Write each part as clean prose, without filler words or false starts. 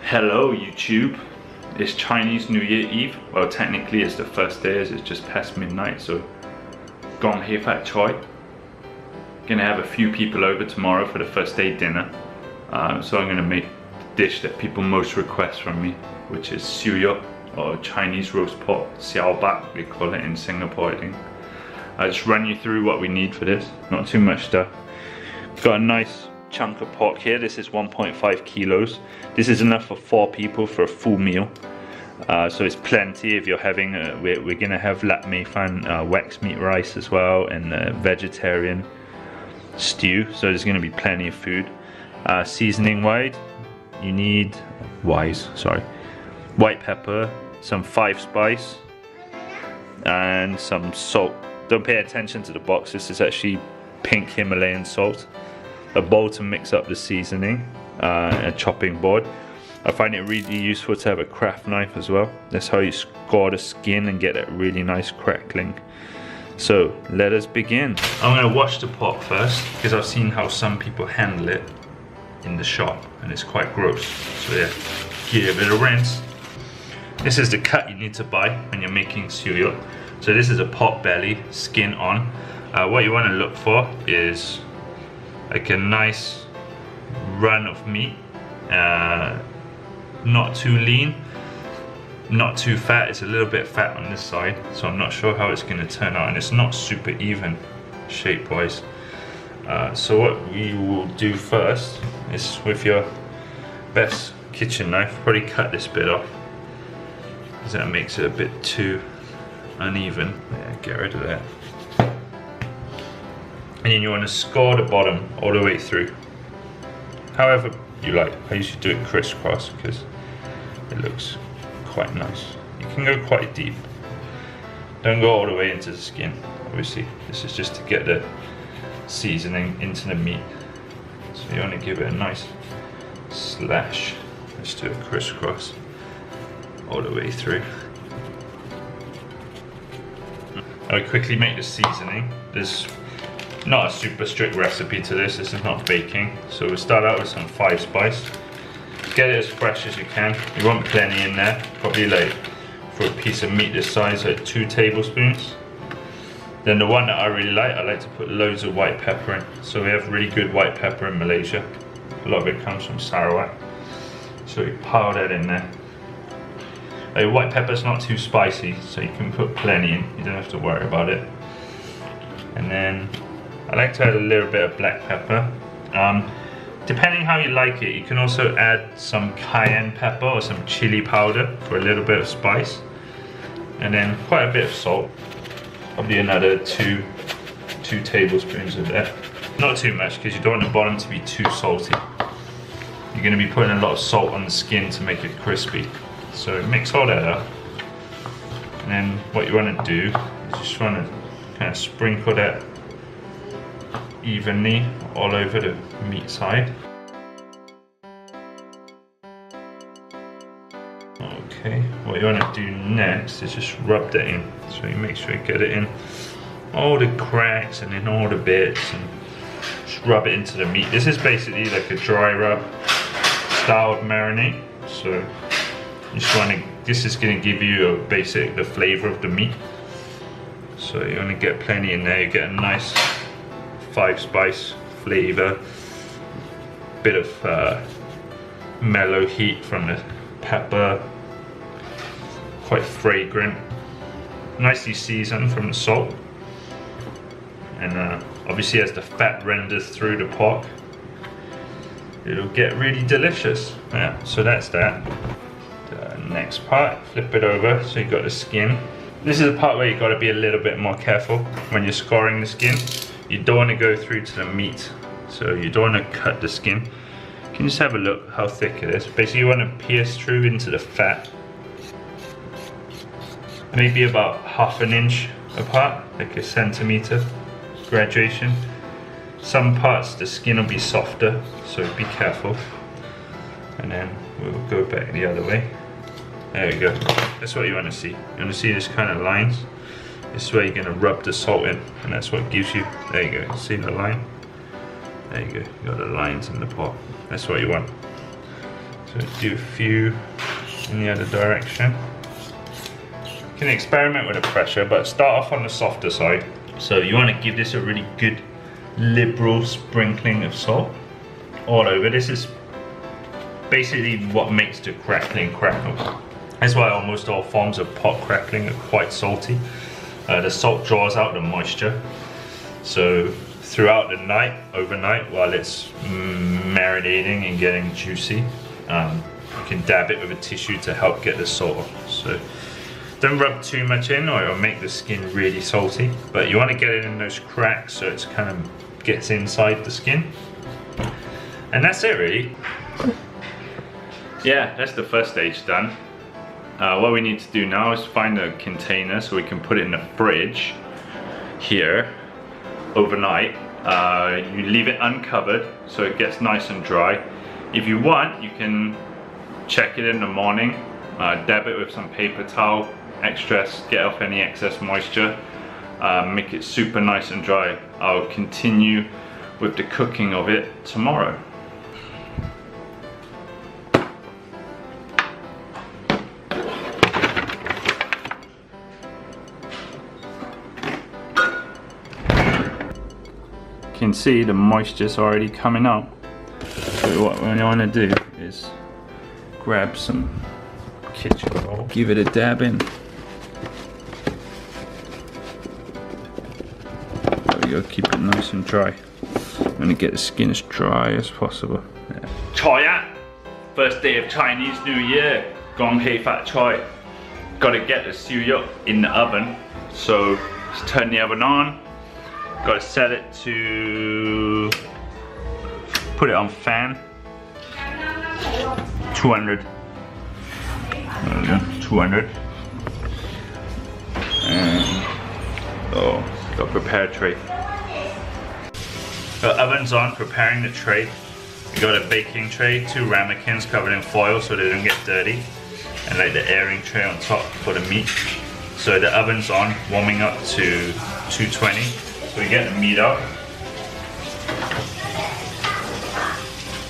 Hello YouTube, it's Chinese New Year Eve. Well, technically it's the first day as it's just past midnight, so gong hei fat choi. Gonna have a few people over tomorrow for the first day dinner. So I'm gonna make the dish that people most request from me, which is Siu Yuk, or Chinese roast pork, Xiao Bak, they call it in Singapore I think. I'll just run you through what we need for this, not too much stuff. Got a nice chunk of pork here. This is 1.5 kilos. This is enough for 4 people for a full meal. So it's plenty if you're having, we're gonna have lap mei fan, wax meat rice as well, and vegetarian stew. So there's gonna be plenty of food. Seasoning wise, you need, white pepper, some 5 spice, and some salt. Don't pay attention to the box, this is actually pink Himalayan salt. A bowl to mix up the seasoning, a chopping board. I find it really useful to have a craft knife as well. That's how you score the skin and get that really nice crackling. So let us begin. I'm gonna wash the pork first because I've seen how some people handle it in the shop and it's quite gross. So yeah, give it a rinse. This is the cut you need to buy when you're making Siu Yuk. So this is a pork belly, skin on. What you want to look for is like a nice run of meat, not too lean, not too fat. It's a little bit fat on this side, so I'm not sure how it's going to turn out, and it's not super even shape wise. So what we will do first is, with your best kitchen knife, probably cut this bit off because that makes it a bit too uneven. Yeah, get rid of that. And then you want to score the bottom all the way through, however you like. I usually do it crisscross because it looks quite nice. You can go quite deep, don't go all the way into the skin. Obviously this is just to get the seasoning into the meat, so you want to give it a nice slash. Let's do it crisscross all the way through. I'll quickly make the seasoning. There's not a super strict recipe to this. This is not baking. So we'll start out with some 5 spice. Get it as fresh as you can. You want plenty in there. Probably like, for a piece of meat this size, like 2 tablespoons. Then the one that I really like, I like to put loads of white pepper in. So we have really good white pepper in Malaysia. A lot of it comes from Sarawak. So we pile that in there. White pepper's not too spicy, so you can put plenty in. You don't have to worry about it. And then I like to add a little bit of black pepper. Depending how you like it, you can also add some cayenne pepper or some chili powder for a little bit of spice. And then quite a bit of salt. Probably another 2 tablespoons of that. Not too much because you don't want the bottom to be too salty. You're going to be putting a lot of salt on the skin to make it crispy. So mix all that up. And then what you want to do is just want to kind of sprinkle that evenly all over the meat side. Okay, what you want to do next is just rub that in. So you make sure you get it in all the cracks and in all the bits, and just rub it into the meat. This is basically like a dry rub style of marinade. So you just want to, this is going to give you the flavor of the meat. So you want to get plenty in there. You get a nice 5 spice flavor, bit of mellow heat from the pepper, quite fragrant, nicely seasoned from the salt, and obviously as the fat renders through the pork, it'll get really delicious. Yeah, so that's that. The next part, flip it over so you got the skin. This is the part where you got to be a little bit more careful when you're scoring the skin. You don't want to go through to the meat, so you don't want to cut the skin. You can just have a look how thick it is. Basically you want to pierce through into the fat, maybe about 1/2 inch apart, like a centimeter graduation. Some parts the skin will be softer, so be careful. And then we'll go back the other way. There we go. That's what you want to see. You want to see this kind of lines. This is where you're going to rub the salt in, and that's what gives you, there you go, see the line? There you go, you got the lines in the pot. That's what you want. So So do a few in the other direction. You can experiment with the pressure, but start off on the softer side. So you want to give this a really good liberal sprinkling of salt all over. This is basically what makes the crackling crackle. That's why almost all forms of pot crackling are quite salty. The salt draws out the moisture. So throughout the night, overnight, while it's marinating and getting juicy, you can dab it with a tissue to help get the salt off. So don't rub too much in or it'll make the skin really salty. But you want to get it in those cracks so it kind of gets inside the skin. And that's it really. Yeah, that's the first stage done. What we need to do now is find a container so we can put it in the fridge here overnight. You leave it uncovered so it gets nice and dry. If you want, you can check it in the morning, dab it with some paper towel, extract, get off any excess moisture, make it super nice and dry. I'll continue with the cooking of it tomorrow. You can see the moisture's already coming out. So what we want to do is grab some kitchen roll, give it a dab in. There we go, keep it nice and dry. I'm going to get the skin as dry as possible. Yeah. Choi, first day of Chinese New Year. Gong hei fat choi. Got to get the Siu Yuk in the oven. So let's turn the oven on. Got to set it to, put it on fan, 200, there we go, 200, and got to prepare a tray. The oven's on, preparing the tray. We got a baking tray, 2 ramekins covered in foil so they don't get dirty, and like the airing tray on top for the meat. So the oven's on, warming up to 220. So we get the meat out,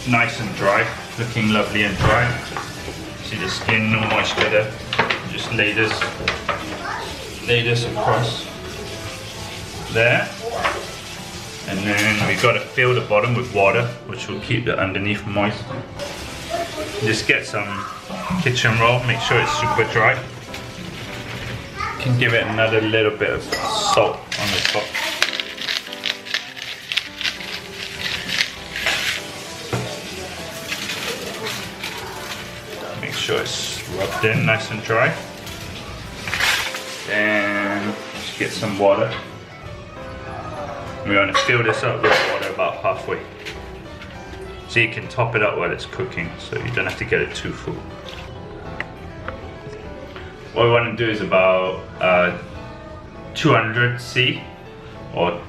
nice and dry, looking lovely and dry. See the skin, no moisture there. Just lay this across there, and then we got to fill the bottom with water, which will keep the underneath moist. Just get some kitchen roll, make sure it's super dry. You can give it another little bit of salt on the top. Sure it's rubbed in nice and dry. Then just get some water. We're going to fill this up with water about halfway. So you can top it up while it's cooking, so you don't have to get it too full. What we want to do is about 200C or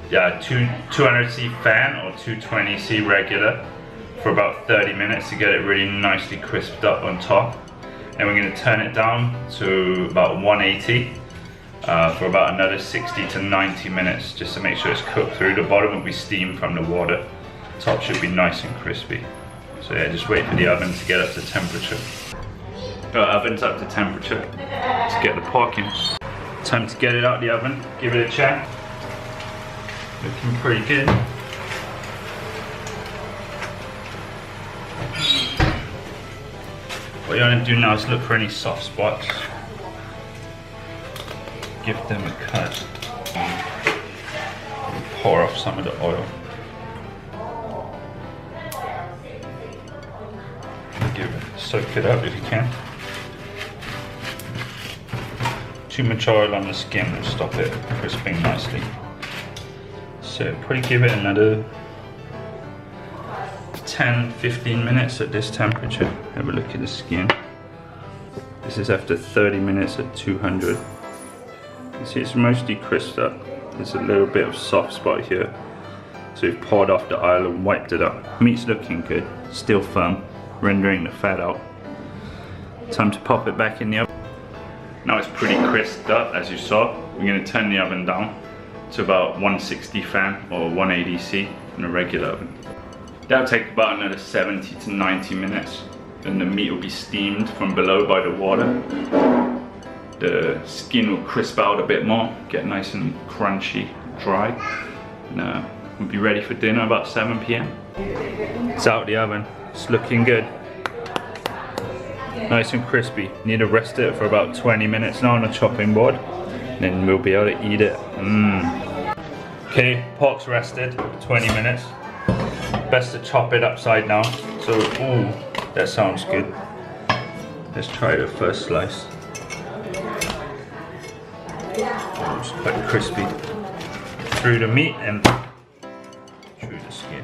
200C fan or 220C regular for about 30 minutes to get it really nicely crisped up on top. And we're going to turn it down to about 180 for about another 60 to 90 minutes just to make sure it's cooked through. The bottom will be steamed from the water. Top should be nice and crispy. So yeah, just wait for the oven to get up to temperature. Oven's up to temperature. Let's get the pork in. Time to get it out of the oven. Give it a check. Looking pretty good. What you want to do now is look for any soft spots. Give them a cut. And pour off some of the oil. Soak it up if you can. Too much oil on the skin will stop it crisping nicely. So probably give it another 10-15 minutes at this temperature. Have a look at the skin. This is after 30 minutes at 200. You can see it's mostly crisped up. There's a little bit of soft spot here. So we've poured off the oil and wiped it up. Meat's looking good, still firm, rendering the fat out. Time to pop it back in the oven. Now it's pretty crisped up, as you saw. We're going to turn the oven down to about 160 fan or 180C in a regular oven. That'll take about another 70 to 90 minutes. then the meat will be steamed from below by the water. The skin will crisp out a bit more, get nice and crunchy, dry. And we'll be ready for dinner about 7 p.m. It's out the oven, it's looking good. Nice and crispy. Need to rest it for about 20 minutes now on a chopping board. Then we'll be able to eat it. Okay, pork's rested for 20 minutes. Best to chop it upside down. So, ooh, that sounds good. Let's try the first slice. It's quite crispy. Through the meat and through the skin.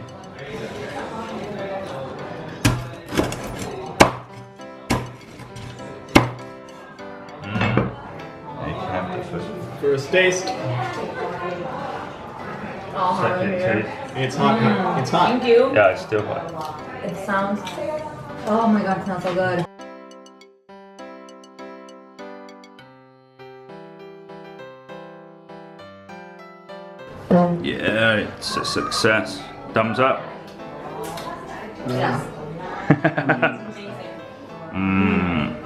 You can have the First taste. second taste. It's hot. It's hot. Thank you. Yeah, it's still hot. It sounds. Oh my god, it smells so good. Yeah, it's a success. Thumbs up. Yeah. Mmm.